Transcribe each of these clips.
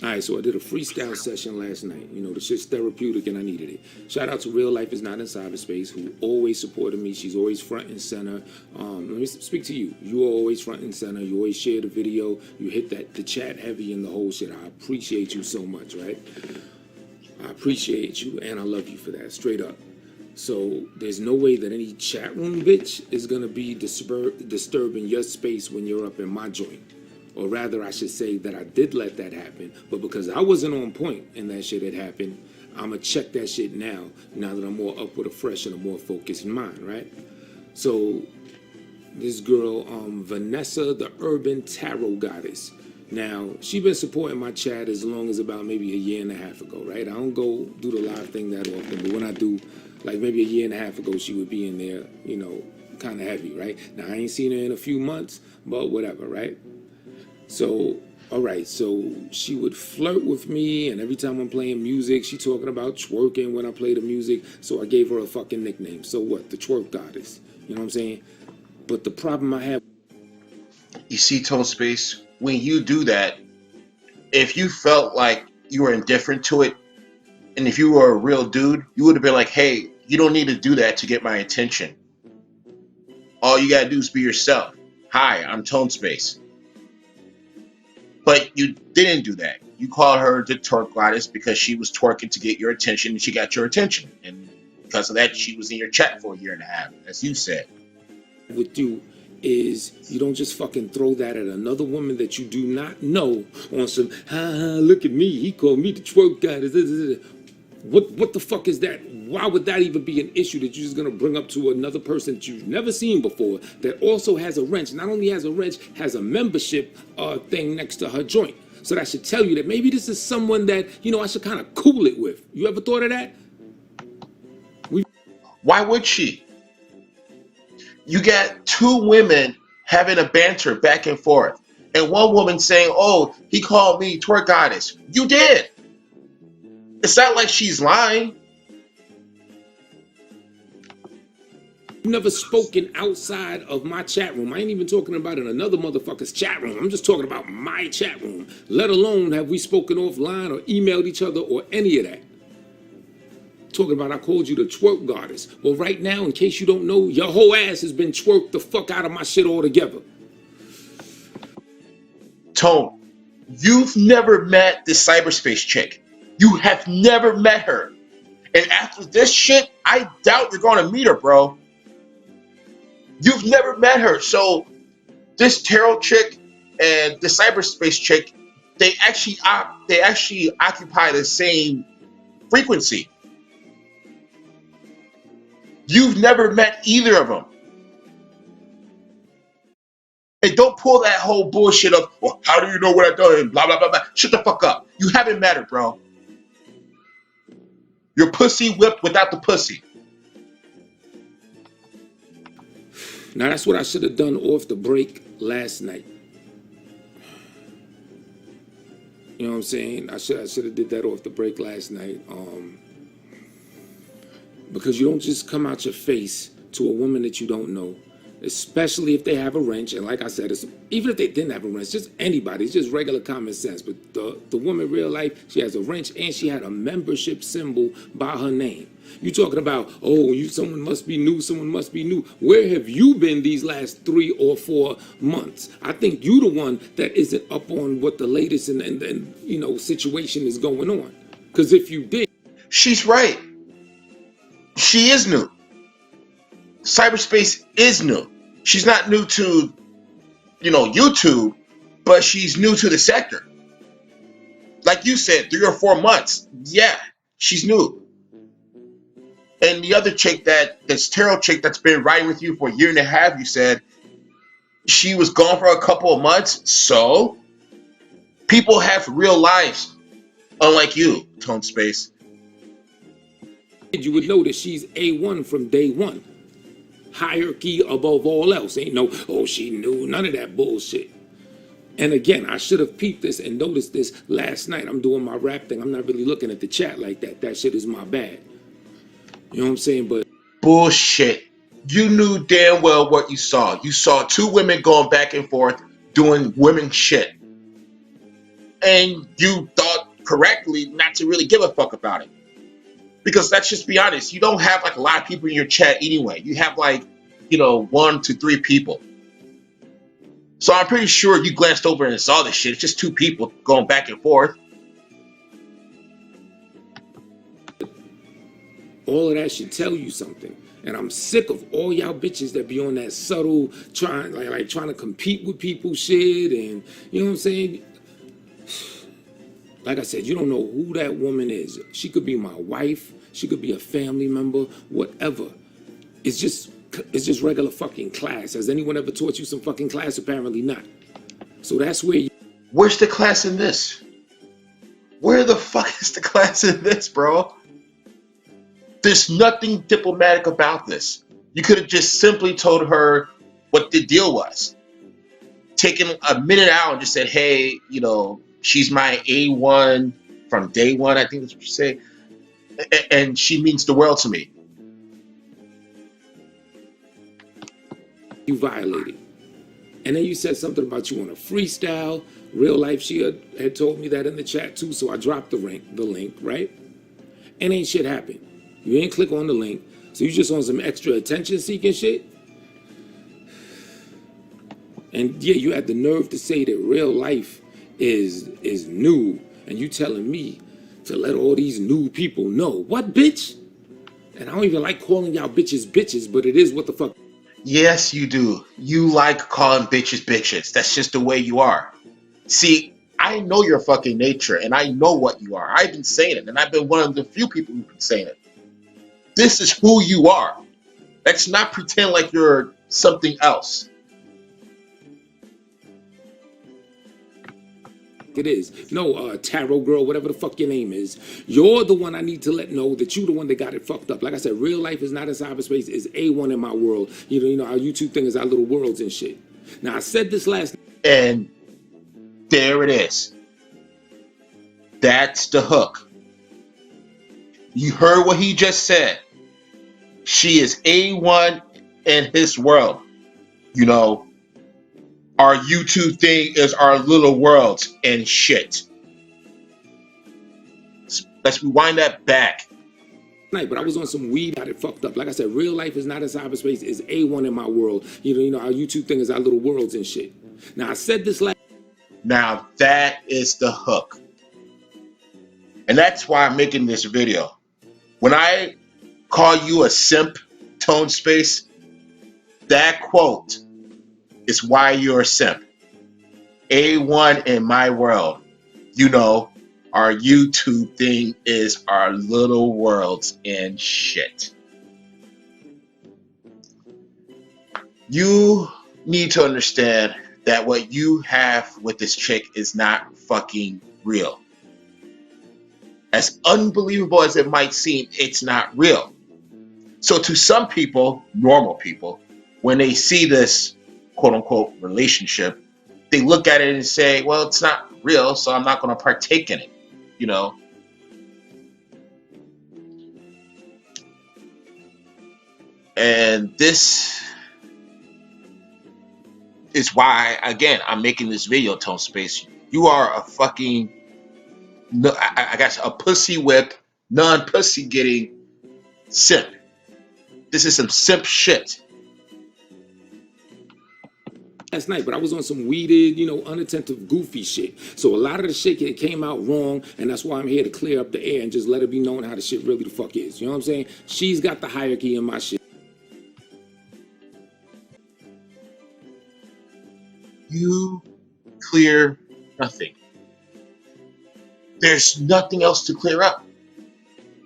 All right, so I did a freestyle session last night. You know, the shit's therapeutic and I needed it. Shout out to Real Life is Not in Cyberspace, who always supported me. She's always front and center. Let me speak to you. You are always front and center. You always share the video. You hit the chat heavy and the whole shit. I appreciate you so much, right? I appreciate you and I love you for that, straight up. So there's no way that any chat room bitch is gonna be disturbing your space when you're up in my joint. Or rather, I should say that I did let that happen, but because I wasn't on point and that shit had happened, I'ma check that shit now that I'm more up with a fresh and a more focused mind, right? So this girl, Vanessa, the Urban Tarot Goddess. Now, she been supporting my chat as long as about maybe a year and a half ago, right? I don't go do the live thing that often, but when I do, like maybe a year and a half ago, she would be in there, you know, kind of heavy, right? Now, I ain't seen her in a few months, but whatever, right? So, all right, so she would flirt with me, and every time I'm playing music, she talking about twerking when I play the music, so I gave her a fucking nickname. So what? The twerk goddess. You know what I'm saying? But the problem I have... You see, Tone Space, when you do that, if you felt like you were indifferent to it, and if you were a real dude, you would have been like, hey, you don't need to do that to get my attention. All you gotta do is be yourself. Hi, I'm Tone Space. But you didn't do that. You called her the twerk goddess because she was twerking to get your attention, and she got your attention. And because of that, she was in your chat for a year and a half, as you said. With you is you don't just fucking throw that at another woman that you do not know on some, look at me, he called me the twerk goddess. What the fuck is that? Why would that even be an issue that you're just gonna bring up to another person that you've never seen before that also has a wrench? Not only has a wrench, has a membership thing next to her joint. So that should tell you that maybe this is someone that, you know, I should kind of cool it with. You ever thought of that? Why would she? You got two women having a banter back and forth, and one woman saying, oh, he called me twerk goddess. You did. It's not like she's lying. You've never spoken outside of my chat room. I ain't even talking about in another motherfucker's chat room. I'm just talking about my chat room. Let alone have we spoken offline or emailed each other or any of that. Talking about I called you the twerk goddess. Well, right now, in case you don't know, your whole ass has been twerked the fuck out of my shit altogether. Tone, you've never met this cyberspace chick. You have never met her. And after this shit, I doubt you're going to meet her, bro. You've never met her. So this tarot chick and the cyberspace chick, they actually occupy the same frequency. You've never met either of them. And don't pull that whole bullshit of, well, how do you know what I've done? Blah, blah, blah, blah. Shut the fuck up. You haven't met her, bro. You're pussy whipped without the pussy. Now, that's what I should have done off the break last night. You know what I'm saying? I should have did that off the break last night. Because you don't just come out your face to a woman that you don't know, especially if they have a wrench. And like I said, even if they didn't have a wrench, just anybody, it's just regular common sense. But the woman in real life, she has a wrench and she had a membership symbol by her name. You talking about, oh, someone must be new, someone must be new. Where have you been these last 3 or 4 months? I think you the one that isn't up on what the latest and you know, situation is going on. Because if you did... She's right. She is new. Cyberspace is new. She's not new to, you know, YouTube, but she's new to the sector. Like you said, 3 or 4 months. Yeah, she's new. And the other chick, this tarot chick that's been riding with you for a year and a half, you said she was gone for a couple of months. So people have real lives, unlike you, Tone Space. You would know that she's A1 from day one. Hierarchy above all else. Ain't no, oh, she knew, none of that bullshit. And again, I should have peeped this and noticed this last night. I'm doing my rap thing. I'm not really looking at the chat like that. That shit is my bad. You know what I'm saying? But bullshit. You knew damn well what you saw. You saw 2 women going back and forth doing women shit. and you thought correctly not to really give a fuck about it. Because let's just be honest, you don't have like a lot of people in your chat anyway. You have like, 1 to 3 people. So I'm pretty sure you glanced over and saw this shit. It's just 2 people going back and forth. All of that should tell you something. And I'm sick of all y'all bitches that be on that subtle trying to compete with people shit, and you know what I'm saying? Like I said, you don't know who that woman is. She could be my wife, she could be a family member, whatever. It's just regular fucking class. Has anyone ever taught you some fucking class? Apparently not. So that's where you... Where's the class in this? Where the fuck is the class in this, bro? There's nothing diplomatic about this. You could have just simply told her what the deal was. Taken a minute out and just said, hey, she's my A1 from day one, I think that's what you say. And she means the world to me. You violated. And then you said something about you want a freestyle. Real life, she had told me that in the chat too, so I dropped the link, right? And ain't shit happened. You ain't click on the link, so you just on some extra attention seeking shit. And yeah, you had the nerve to say that real life is new, and you telling me to let all these new people know. What, bitch? And I don't even like calling y'all bitches, but it is what the fuck. Yes, you do. You like calling bitches. That's just the way you are. See, I know your fucking nature, and I know what you are. I've been saying it, and I've been one of the few people who've been saying it. This is who you are. Let's not pretend like you're something else. It is. No, tarot girl, whatever the fuck your name is. You're the one I need to let know that you the one that got it fucked up. Like I said, real life is not a cyberspace. It's A1 in my world. You know, our YouTube thing is our little worlds and shit. Now, I said this last... And there it is. That's the hook. You heard what he just said. She is A1 in his world. Our YouTube thing is our little worlds and shit. Let's rewind that back. But I was on some weed, got it fucked up. Like I said, real life is not a cyberspace. It's A1 in my world. You know, our YouTube thing is our little worlds and shit. Now, I said this last... Now, that is the hook. And that's why I'm making this video. When I call you a simp, tone space, that quote is why you're a simp. A1 in my world. Our YouTube thing is our little worlds and shit. You need to understand that what you have with this chick is not fucking real. As unbelievable as it might seem, it's not real. So to some people, normal people, when they see this quote-unquote relationship, they look at it and say, well, it's not real, so I'm not going to partake in it, And this is why, again, I'm making this video, Tone Space. You are a fucking, I guess, a pussy whip, non-pussy getting simp. This is some simp shit. Last night, but I was on some weeded, unattentive, goofy shit. So a lot of the shit came out wrong, and that's why I'm here to clear up the air and just let it be known how the shit really the fuck is. You know what I'm saying? She's got the hierarchy in my shit. You clear nothing. There's nothing else to clear up.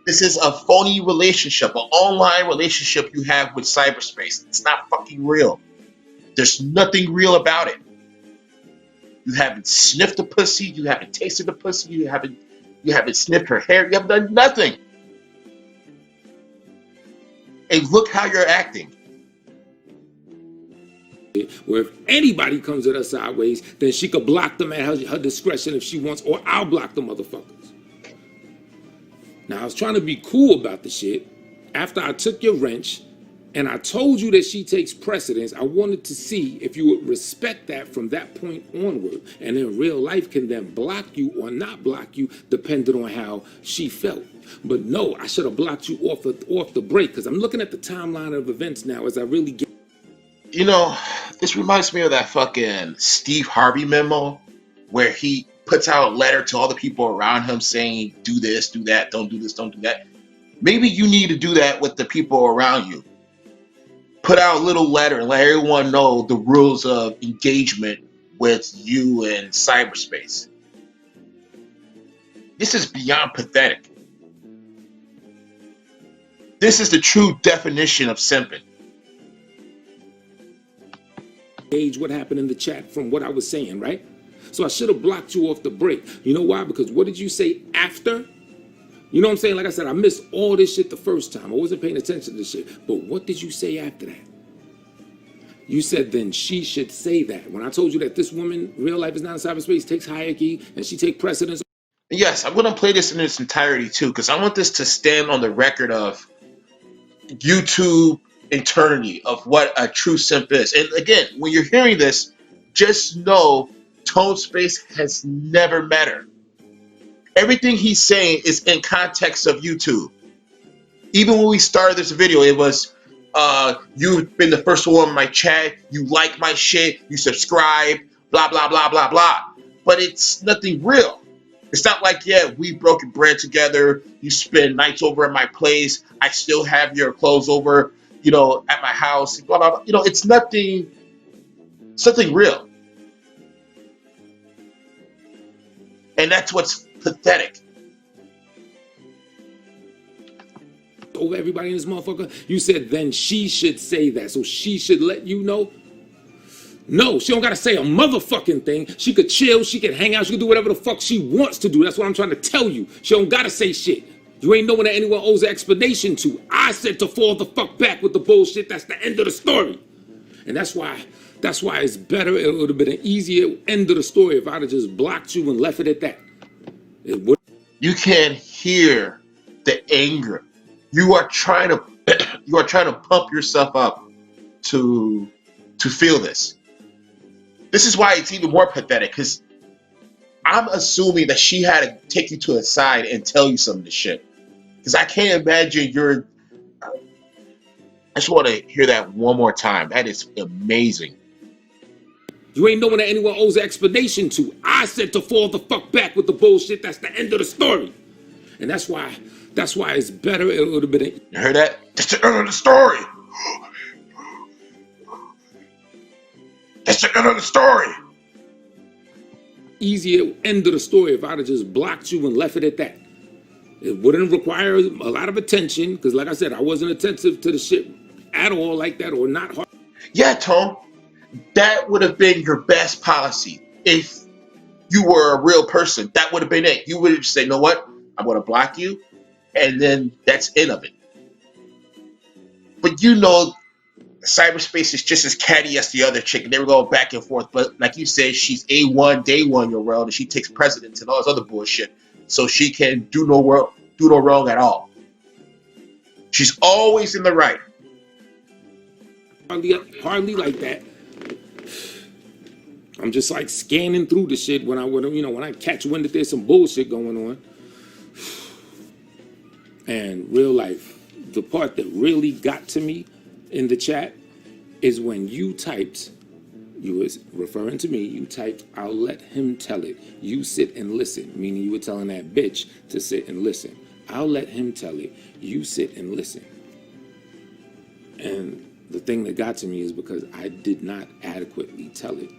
This is a phony relationship, an online relationship you have with cyberspace. It's not fucking real. There's nothing real about it. You haven't sniffed the pussy. You haven't tasted the pussy. You haven't sniffed her hair. You haven't done nothing. And look how you're acting. Where if anybody comes at her sideways, then she could block them at her discretion if she wants, or I'll block the motherfuckers. Now, I was trying to be cool about the shit. After I took your wrench, And I told you that she takes precedence. I wanted to see if you would respect that from that point onward. And in real life can then block you or not block you depending on how she felt. But no, I should have blocked you off the break, because I'm looking at the timeline of events now as I really get. You know, this reminds me of that fucking Steve Harvey memo where he puts out a letter to all the people around him saying, do this, do that, don't do this, don't do that. Maybe you need to do that with the people around you. Put out a little letter and let everyone know the rules of engagement with you in cyberspace. This is beyond pathetic. This is the true definition of simping. Gauge what happened in the chat from what I was saying, right? So I should have blocked you off the break. You know why? Because what did you say after? You know what I'm saying? Like I said, I missed all this shit the first time. I wasn't paying attention to this shit. But what did you say after that? You said then she should say that. When I told you that this woman, real life is not in cyberspace, takes hierarchy and she take precedence. Yes, I'm going to play this in its entirety too, because I want this to stand on the record of YouTube eternity of what a true simp is. And again, when you're hearing this, just know Tone Space has never met her. Everything he's saying is in context of YouTube. Even when we started this video, it was you've been the first one in my chat, you like my shit, you subscribe, blah blah blah blah blah. But it's nothing real. It's not like, yeah, we broken bread together, you spend nights over at my place, I still have your clothes over, at my house, blah blah blah. It's nothing real. And that's what's pathetic. Over everybody in this motherfucker, you said then she should say that. So she should let you know. No, she don't gotta say a motherfucking thing. She could chill, she could hang out, she could do whatever the fuck she wants to do. That's what I'm trying to tell you. She don't gotta say shit. You ain't knowing that anyone owes an explanation to. I said to fall the fuck back with the bullshit. That's the end of the story. And that's why it's better. It would have been an easier end of the story if I'd have just blocked you and left it at that. It would. You can hear the anger. You are trying to pump yourself up to feel this. This is why it's even more pathetic, because I'm assuming that she had to take you to the side and tell you some of this shit. Because I can't imagine I just want to hear that one more time. That is amazing. You ain't knowing that anyone owes an explanation to. I said to fall the fuck back with the bullshit. That's the end of the story. And that's why it's better. It would have been. You heard that? That's the end of the story. That's the end of the story. Easier end of the story if I'd have just blocked you and left it at that. It wouldn't require a lot of attention, because like I said, I wasn't attentive to the shit at all like that, or not hard. Yeah, Tom, that would have been your best policy. If you were a real person, that would have been it. You would have just said, you know what? I'm going to block you, and then that's it of it. But cyberspace is just as catty as the other chick, and they were going back and forth. But like you said, she's A1, day one in your world, and she takes precedence and all this other bullshit, so she can do no wrong at all. She's always in the right. Hardly like that. I'm just like scanning through the shit when I catch wind that there's some bullshit going on. And real life, the part that really got to me in the chat is when you typed, you was referring to me, you typed, I'll let him tell it. You sit and listen, meaning you were telling that bitch to sit and listen. I'll let him tell it. You sit and listen. And the thing that got to me is because I did not adequately tell it.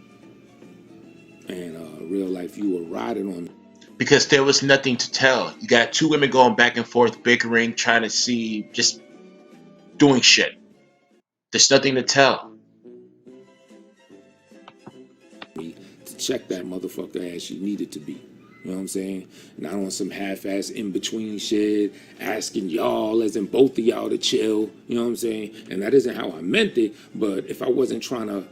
And real life, you were riding on me. Because there was nothing to tell. You got two women going back and forth, bickering, trying to see, just doing shit. There's nothing to tell. To check that motherfucker as you needed to be. You know what I'm saying? Not on some half-ass in-between shit, asking y'all, as in both of y'all, to chill. You know what I'm saying? And that isn't how I meant it, but if I wasn't trying to,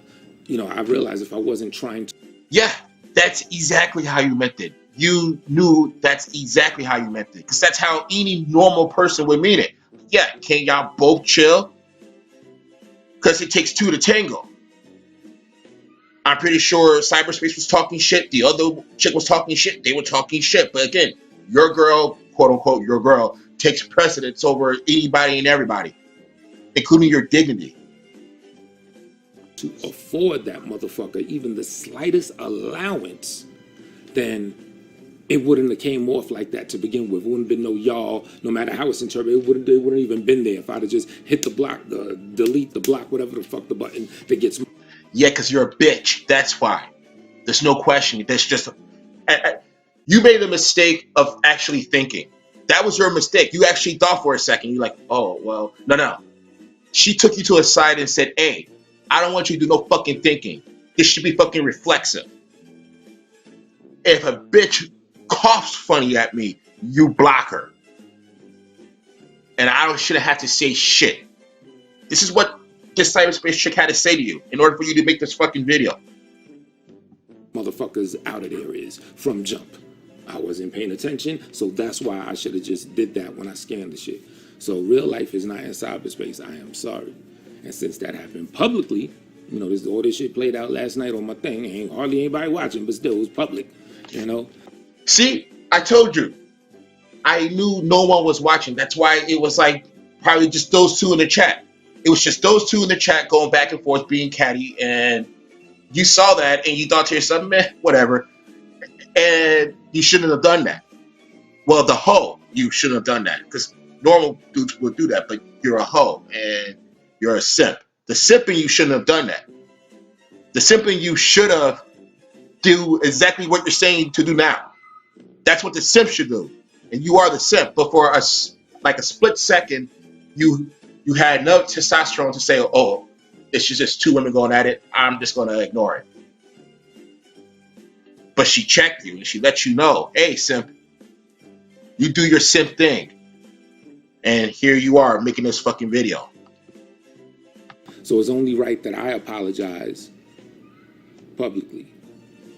I realized if I wasn't trying to. Yeah, that's exactly how you meant it. You knew that's exactly how you meant it. Because that's how any normal person would mean it. Yeah, can y'all both chill? because it takes two to tango. I'm pretty sure cyberspace was talking shit. The other chick was talking shit. They were talking shit. But again, your girl, quote unquote, your girl, takes precedence over anybody and everybody, including your dignity. To afford that motherfucker even the slightest allowance, then it wouldn't have came off like that to begin with. It wouldn't have been no y'all, no matter how it's interpreted. It wouldn't even been there if I'd have just hit the block, the delete, the block, whatever the fuck the button that gets. Yeah, because you're a bitch. That's why. There's no question. That's just you made a mistake of actually thinking. That was your mistake. You actually thought for a second. You're like, oh well, no. She took you to a side and said, hey, I don't want you to do no fucking thinking. This should be fucking reflexive. If a bitch coughs funny at me, you block her. And I shouldn't have to say shit. This is what this cyberspace chick had to say to you in order for you to make this fucking video. Motherfuckers out of there is from jump. I wasn't paying attention, so that's why I should have just did that when I scanned the shit. So real life is not in cyberspace. I am sorry. And since that happened publicly, you know, all this shit played out last night on my thing. Ain't hardly anybody watching, but still, it was public. You know. See, I told you. I knew no one was watching. That's why it was like probably just those two in the chat. It was just those two in the chat going back and forth being catty, and you saw that and you thought to yourself, meh, whatever. And you shouldn't have done that. Well, the hoe, you shouldn't have done that because normal dudes would do that, but you're a hoe and you're a simp. The simping, you shouldn't have done that. The simping, you should have do exactly what you're saying to do now. That's what the simp should do. And you are the simp. But for us, like a split second, you had enough testosterone to say, oh, it's just two women going at it. I'm just going to ignore it. But she checked you and she let you know, hey, simp, you do your simp thing. And here you are making this fucking video. So it's only right that I apologize publicly.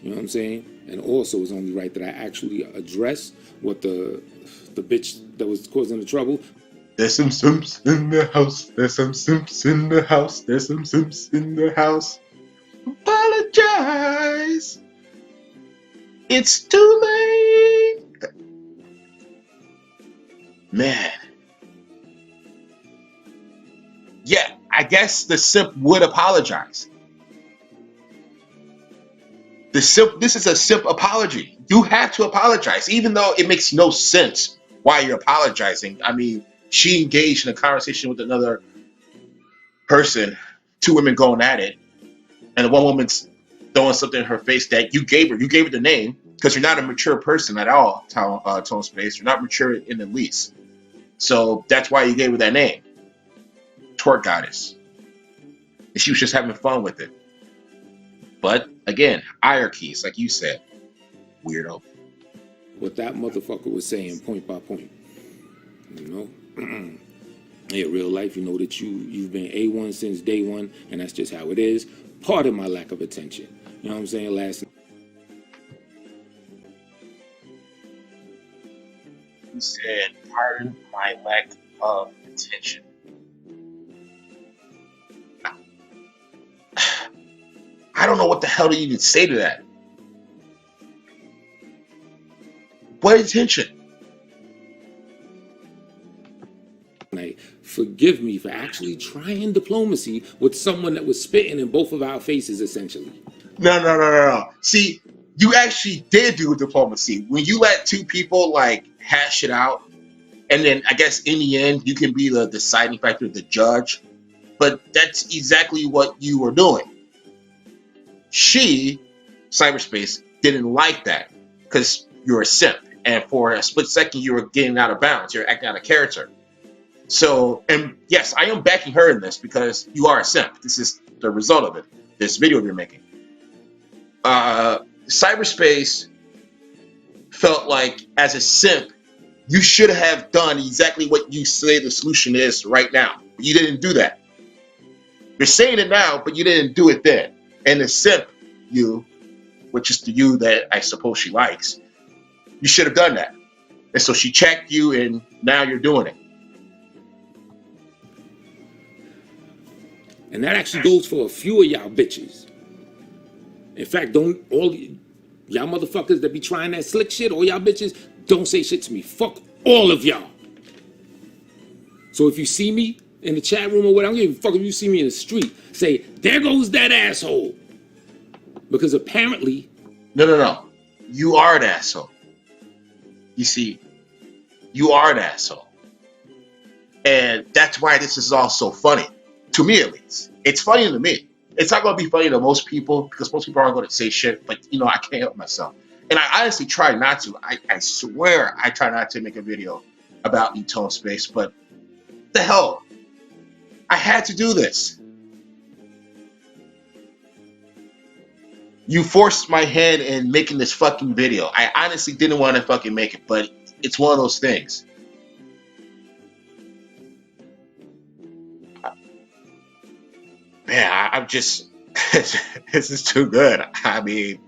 You know what I'm saying? And also it's only right that I actually address what the bitch that was causing the trouble. There's some simps in the house. There's some simps in the house. There's some simps in the house. Apologize. It's too late. Man. Yeah, I guess the simp would apologize. This is a simp apology. You have to apologize, even though it makes no sense why you're apologizing. I mean, she engaged in a conversation with another person, two women going at it, and one woman's throwing something in her face that you gave her. You gave her the name because you're not a mature person at all, Tone Space. You're not mature in the least. So that's why you gave her that name, Twerk Goddess. And she was just having fun with it. But again, hierarchies, like you said, weirdo. What that motherfucker was saying, point by point. You know. Yeah, real life, you know that you've been A1 since day one, and that's just how it is. Part of my lack of attention. You know what I'm saying? Last night. You said, pardon my lack of attention. I don't know what the hell to even say to that. What attention? Forgive me for actually trying diplomacy with someone that was spitting in both of our faces, essentially. No. See, you actually did do diplomacy. When you let two people like hash it out, and then I guess in the end you can be the deciding factor, the judge. But that's exactly what you were doing. She, cyberspace, didn't like that because you're a simp, and for a split second you were getting out of bounds. You're acting out of character. So, and yes, I am backing her in this because you are a simp. This is the result of it. This video you're making. Cyberspace felt like as a simp, you should have done exactly what you say the solution is right now. But you didn't do that. You're saying it now, but you didn't do it then. And the simp, you, which is the you that I suppose she likes, you should have done that. And so she checked you, and now you're doing it. And that actually goes for a few of y'all bitches. In fact, don't all y'all motherfuckers that be trying that slick shit, all y'all bitches, don't say shit to me. Fuck all of y'all. So if you see me in the chat room or whatever, I don't give a fuck if you see me in the street, say, there goes that asshole. Because apparently... No. You are an asshole. You see, you are an asshole. And that's why this is all so funny. To me, at least. It's funny to me. It's not going to be funny to most people because most people aren't going to say shit. But, I can't help myself. And I honestly try not to. I swear I try not to make a video about e-tone space. But the hell? I had to do this. You forced my hand in making this fucking video. I honestly didn't want to fucking make it. But it's one of those things. Man, I'm just, this is too good. I mean,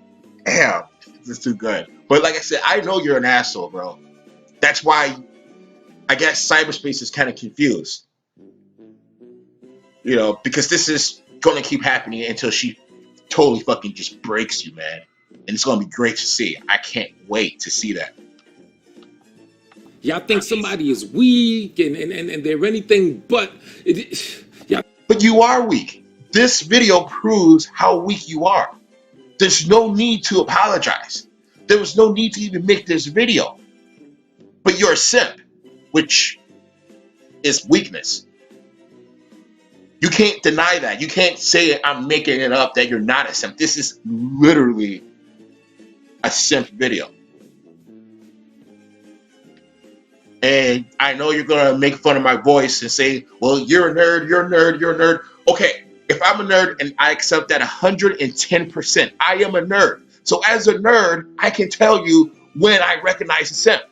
damn, this is too good. But like I said, I know you're an asshole, bro. That's why I guess cyberspace is kind of confused. Because this is going to keep happening until she totally fucking just breaks you, man. And it's going to be great to see. I can't wait to see that. Y'all think somebody is weak and they're anything but... But you are weak. This video proves how weak you are. There's no need to apologize. There was no need to even make this video. But you're a simp, which is weakness. You can't deny that. You can't say I'm making it up that you're not a simp. This is literally a simp video. And I know you're going to make fun of my voice and say, well, you're a nerd, you're a nerd, you're a nerd. Okay, if I'm a nerd and I accept that 110%, I am a nerd. So as a nerd, I can tell you when I recognize a simp.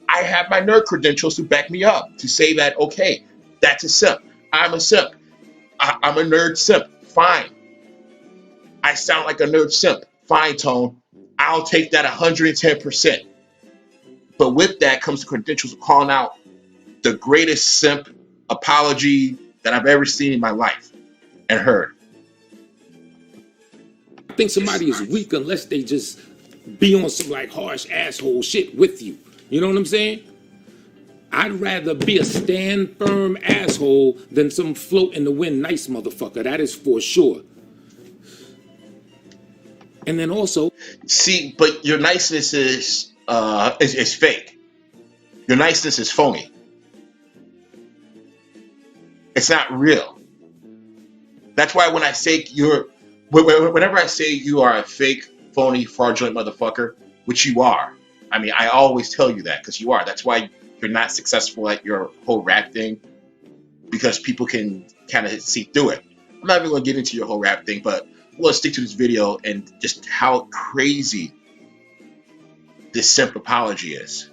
I have my nerd credentials to back me up, to say that, okay, that's a simp. I'm a simp. I'm a nerd simp. Fine. I sound like a nerd simp. Fine, Tone. I'll take that 110%. But with that comes the credentials of calling out the greatest simp apology that I've ever seen in my life and heard. I think somebody is weak unless they just be on some like harsh asshole shit with you. You know what I'm saying? I'd rather be a stand firm asshole than some float in the wind nice motherfucker. That is for sure. And then also... See, but your niceness is fake. Your niceness is phony. It's not real. That's why when I say whenever I say you are a fake, phony, fraudulent motherfucker, which you are, I mean, I always tell you that because you are. That's why you're not successful at your whole rap thing, because people can kind of see through it. I'm not even going to get into your whole rap thing, but we'll stick to this video and just how crazy this simp apology is.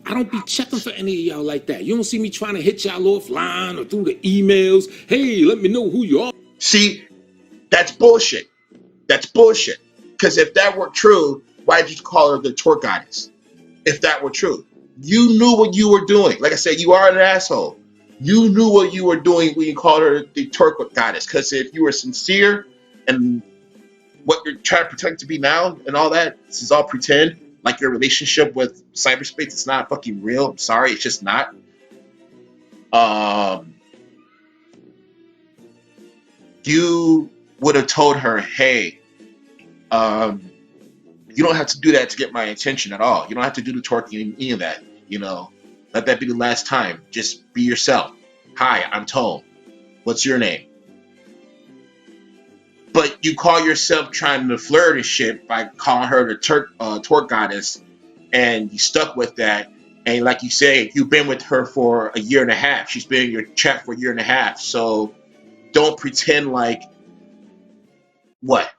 I don't be checking for any of y'all like that. You don't see me trying to hit y'all offline or through the emails. Hey, let me know who you are. See, that's bullshit. That's bullshit. Because if that were true, why did you call her the twerk goddess? If that were true, you knew what you were doing. Like I said, you are an asshole. You knew what you were doing when you called her the twerk goddess. Because if you were sincere and what you're trying to pretend to be now and all that, this is all pretend. Like your relationship with cyberspace, it's not fucking real. I'm sorry, it's just not. You would have told her, hey, you don't have to do that to get my attention at all. You don't have to do the twerking, any of that. Let that be the last time. Just be yourself. Hi, I'm Tone. What's your name? But you call yourself trying to flirt and shit by calling her the twerk goddess, and you stuck with that. And like you say, you've been with her for a year and a half. She's been in your chat for a year and a half. So don't pretend like what?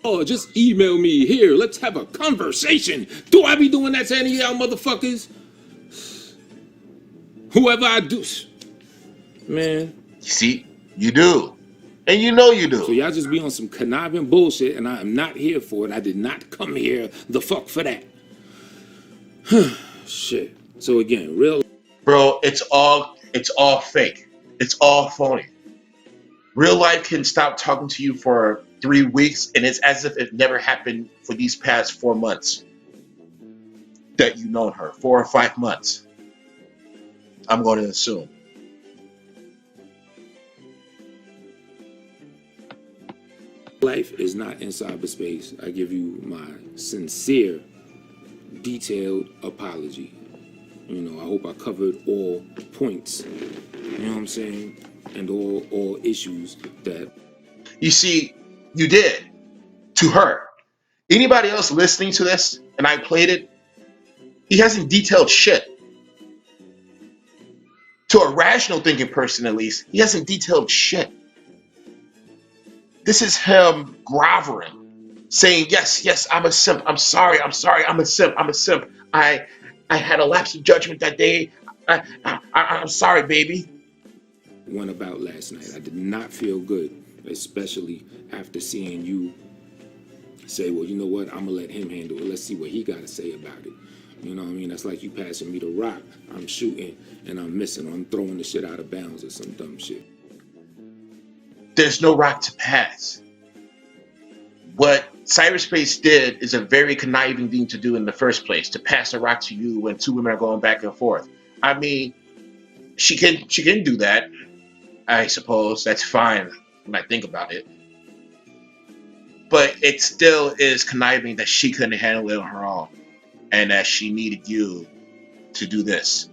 Oh, just email me here. Let's have a conversation. Do I be doing that to any of y'all motherfuckers? Whoever I do, man. See, you do. And you know you do. So y'all just be on some conniving bullshit, and I am not here for it. I did not come here the fuck for that. Shit. So again, real Bro, it's all fake. It's all phony. Real life can stop talking to you for 3 weeks, and it's as if it never happened for these past 4 months that you've known her. 4 or 5 months, I'm going to assume. life is not in cyberspace. I give you my sincere, detailed apology. You know, I hope I covered all points. You know what I'm saying? And all issues that You see, you did to her. Anybody else listening to this, and I played it, he hasn't detailed shit. To a rational thinking person, at least, he hasn't detailed shit. This is him groveling, saying, "Yes, yes, I'm a simp. I'm sorry, I'm a simp. I'm a simp. I had a lapse of judgment that day. I'm sorry, baby." went about last night. I did not feel good, especially after seeing you say, well, you know what, I'm gonna let him handle it. Let's see what he got to say about it. You know what I mean? That's like you passing me the rock. I'm shooting and I'm missing, or I'm throwing the shit out of bounds or some dumb shit. There's no rock to pass. What cyberspace did is a very conniving thing to do in the first place, to pass a rock to you when two women are going back and forth. I mean, she can do that. I suppose that's fine when I think about it. But it still is conniving that she couldn't handle it on her own, and that she needed you to do this.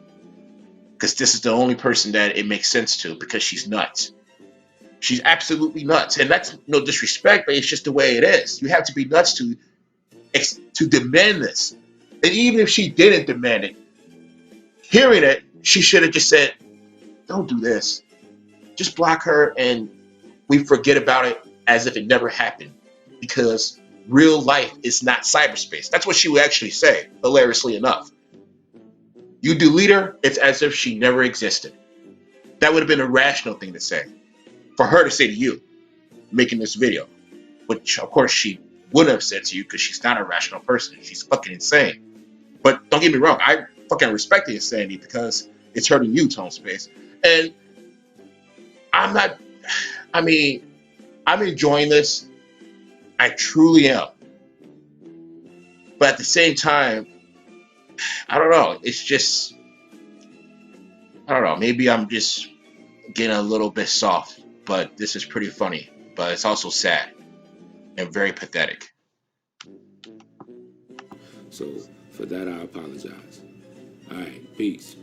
Because this is the only person that it makes sense to, because she's nuts. She's absolutely nuts. And that's no disrespect, but it's just the way it is. You have to be nuts to demand this. And even if she didn't demand it, hearing it, she should have just said, "Don't do this. Just block her and we forget about it as if it never happened." Because real life is not cyberspace. That's what she would actually say, hilariously enough. You delete her, it's as if she never existed. That would have been a rational thing to say. For her to say to you, making this video. Which, of course, she wouldn't have said to you because she's not a rational person. She's fucking insane. But don't get me wrong, I fucking respect the insanity because it's hurting you, Tone Space. And I'm not, I mean, I'm enjoying this. I truly am. But at the same time, I don't know. It's just, I don't know. Maybe I'm just getting a little bit soft. But this is pretty funny. But it's also sad and very pathetic. So for that, I apologize. All right, peace.